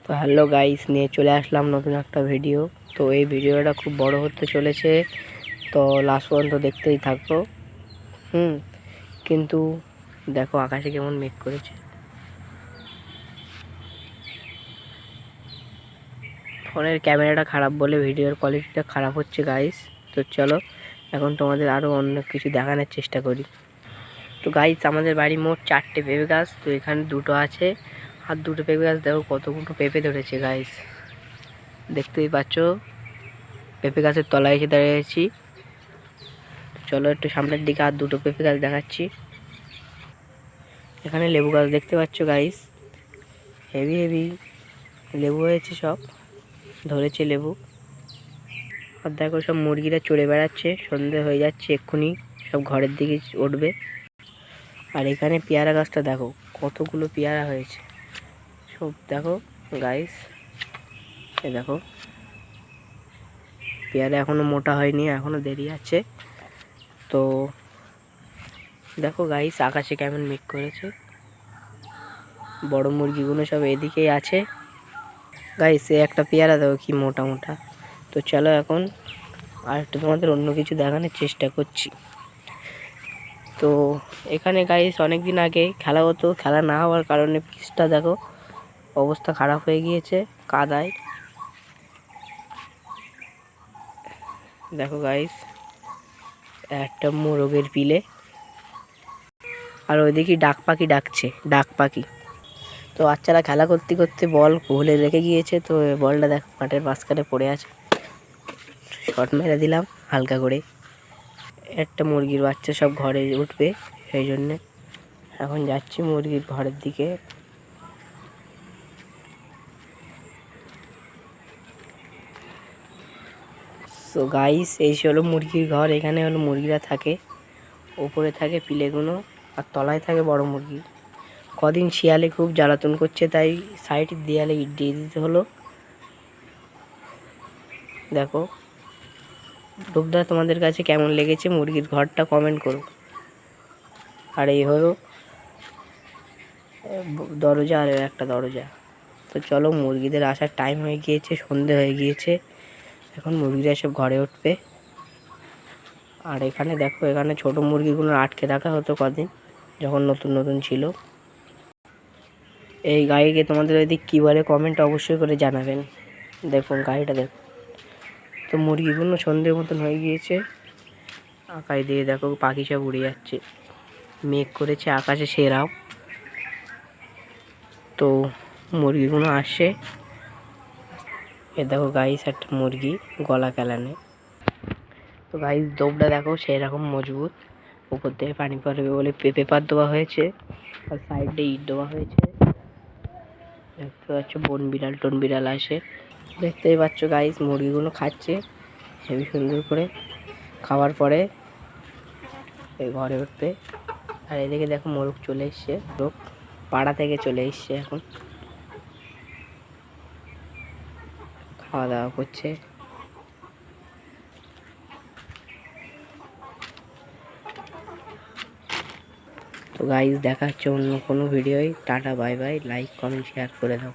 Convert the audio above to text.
তো hello guys, নিয়ে চলে আসলাম নতুন একটা ভিডিও। তো এই ভিডিওটা খুব বড় হতে চলেছে, তো লাস্ট পর্যন্ত দেখতেই থাকবো। কিন্তু দেখো আকাশে কেমন মেঘ করেছে। ফোনের ক্যামেরাটা খারাপ বলে ভিডিওর কোয়ালিটিটা খারাপ হচ্ছে গাইস। তো চলো এখন তোমাদের আরও অন্য কিছু দেখানোর চেষ্টা করি। তো গাইস, আমাদের বাড়ি মোট 4টে পেঁপে গাছ, তো এখানে 2টো আছে। আর 2টো পেঁপে গাছ দেখো কতগুলো পেঁপে ধরেছে গাইস, দেখতেই পাচ্ছ। পেঁপে গাছের তলায় এসে দাঁড়িয়েছি। চলো একটু সামনের দিকে আর 2টো পেঁপে গাছ দেখাচ্ছি। এখানে লেবু গাছ দেখতে পাচ্ছ গাইস, হেভি হেভি লেবু হয়েছে, সব ধরেছে লেবু। আর দেখো সব মুরগিরা চড়ে বেড়াচ্ছে, সন্ধে হয়ে যাচ্ছে, এক্ষুনি সব ঘরের দিকে উঠবে। আর এখানে পেয়ারা গাছটা দেখো কতগুলো পেয়ারা হয়েছে, সব দেখো গাইস। এ দেখো পেয়ারা এখনো মোটা হয়নি, এখনো দেরি আছে। তো দেখো গাইস আকাশে কেমন মেঘ করেছে, বড় মুরগিগুলো সব এদিকেই আছে গাইস। একটা পেয়ারা দেখো কি মোটা মোটা। তো চলো এখন আর একটু তোমাদের অন্য কিছু দেখানোর চেষ্টা করছি। তো এখানে গাইস অনেক দিন আগে খেলা হতো, খেলা না হওয়ার কারণে পিচটা দেখো অবস্থা খারাপ হয়ে গিয়েছে কাদায়। দেখো গাইস একটা মোরগের পিলে, আর ওইদিকে ডাক পাখি ডাকছে, ডাক পাখি। তো বাচ্চারা খেলা করতে করতে বল ভুলে রেখে গিয়েছে, তো বলটা দেখো মাঠের মাঝখানে পড়ে আছে। শট মেরে দিলাম হালকা করে। একটা মুরগির বাচ্চা সব ঘরে উঠবে, সেই জন্যে এখন যাচ্ছি মুরগির ঘরের দিকে। তো গাইস এই হলো মুরগির ঘর, এখানে হলো মুরগিরা থাকে। ওপরে থাকে পিলেগুলো আর তলায় থাকে বড় মুরগি। কদিন শিয়ালে খুব জ্বালাতন করছে, তাই সাইডের দেয়ালে ইট দিয়ে দিতে হলো। দেখো রূপদা, তোমাদের কাছে কেমন লেগেছে মুরগির ঘরটা কমেন্ট করো। আর এই হলো দরজা, আর একটা দরজা। তো চলো মুরগিদের আসার টাইম হয়ে গিয়েছে, সন্ধে হয়ে গিয়েছে, এখন মুরগিরা সব ঘরে উঠবে। আর এখানে দেখো এখানে ছোট মুরগিগুলো আটকে রাখা হতো কদিন, যখন নতুন নতুন ছিল। এই গাড়িকে তোমাদের ওইদিক কী বলে কমেন্ট অবশ্যই করে জানাবেন। দেখুন গাড়িটা দেখুন। তো মুরগিগুলো সন্ধ্যের মতন হয়ে গিয়েছে, আকাশ দিয়ে দেখো পাখি সব উড়ে যাচ্ছে, মেঘ করেছে আকাশে সেরাও। তো মুরগিগুলো আসছে। এ দেখো গাইস একটা মুরগি গলা কেলানে। তো গাইস দোবটা দেখো সেরকম মজবুত, উপর থেকে পানি পড়বে বলে পেপার দেওয়া হয়েছে, আর সাইডে ইট দেওয়া হয়েছে। দেখতে পাচ্ছ বন বিড়াল টন বিড়াল আসে, দেখতেই পাচ্ছ গাইস মুরগিগুলো খাচ্ছে হেবি সুন্দর করে। খাওয়ার পরে এই ঘরে উঠবে। আর এদিকে দেখো মোরগ চলে এসছে, লোক পাড়া থেকে চলে এসছে, এখন খাওয়া দাওয়া করছে। তো গাইস দেখা হচ্ছে অন্য কোনো ভিডিওয়। Tata bye bye, like comment share করে দাও।